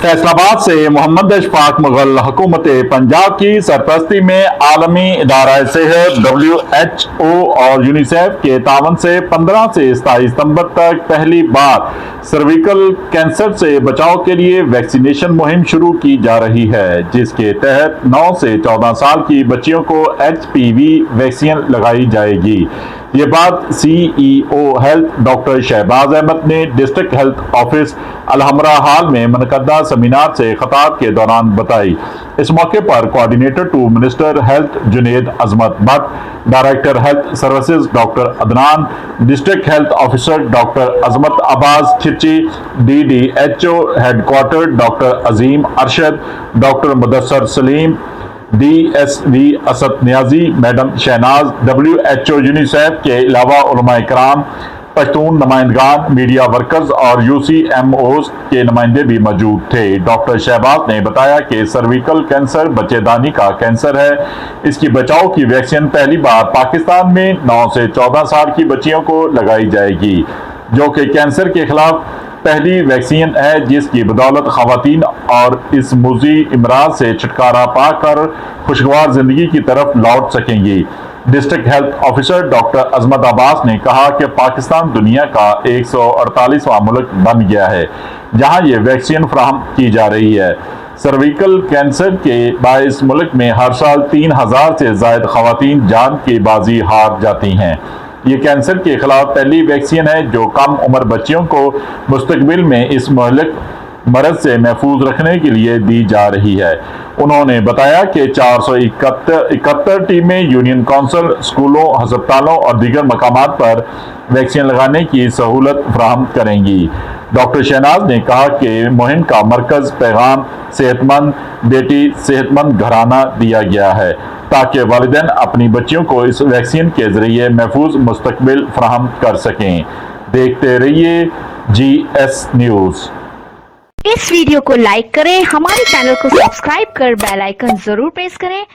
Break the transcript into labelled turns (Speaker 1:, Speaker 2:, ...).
Speaker 1: फैसलाबाद से मोहम्मद अशफाक मुगल हुकूमत पंजाब की सरपरस्ती में आलमी इदारा सेहत WHO और यूनिसेफ के तावन से 15 से 27 सितंबर तक पहली बार सर्विकल कैंसर से बचाव के लिए वैक्सीनेशन मुहिम शुरू की जा रही है, जिसके तहत 9 से 14 साल की बच्चियों को HPV वैक्सीन लगाई जाएगी। ये बात CEO health doctor Shahbaz Ahmed ने district health office Alhamra hall में मनक़दा सेमिनार से खिताब के दौरान बताई। इस मौके पर coordinator to minister health Junaid Azmat Bhatt, director health services doctor Adnan, district health officer doctor Azmat Abbas Khichi, DDHO headquarter doctor Azeem Arshad, doctor Mudassar Saleem, DSV Asad Niazi, madam Shahnaz, WHO UNICEF के अलावा उलमा इकराम, पश्तून नुमाइंदगान, मीडिया वर्कर्स और UCMOs के नुमाइंदे भी मौजूद थे। डॉक्टर शहबाज ने बताया कि सर्विकल कैंसर बच्चेदानी का कैंसर है। इसकी बचाव की वैक्सीन पहली बार पाकिस्तान में 9 से 14 साल की बच्चियों को लगाई जाएगी, जो कि कैंसर के खिलाफ पहली वैक्सीन है, जिसकी बदौलत खवातीन और इस मुज़ी इमराज से छुटकारा पाकर खुशगवार जिंदगी की तरफ लौट सकेंगी। District health officer doctor Azmat Abbas ने कहा कि पाकिस्तान दुनिया का 148वां मुल्क बन गया है जहां ये वैक्सीन फराहम की जा रही है। सर्विकल कैंसर के बाइस मुल्क में हर साल 3000 से ज़ायद खवातीन जान की बाजी हार जाती हैं। ये कैंसर के खिलाफ पहली वैक्सीन है जो कम उम्र बच्चियों को मुस्तकबिल में इस महलिक मरज से महफूज रखने के लिए दी जा रही है। उन्होंने बताया कि 471 टीमें यूनियन काउंसिल, स्कूलों, हस्पतालों और दीगर मकामात पर वैक्सीन लगाने की सहूलत फराहम करेंगी। डॉक्टर शहनाज ने कहा कि मुहिम का मरकज पैगाम सेहतमंद बेटी सेहतमंद घराना दिया गया है, ताकि वालिदैन अपनी बच्चियों को इस वैक्सीन के जरिए महफूज मुस्तकबिल फराहम कर सकें। देखते रहिए GS न्यूज़।
Speaker 2: इस वीडियो को लाइक करें, हमारे चैनल को सब्सक्राइब कर बेल आइकन जरूर प्रेस करें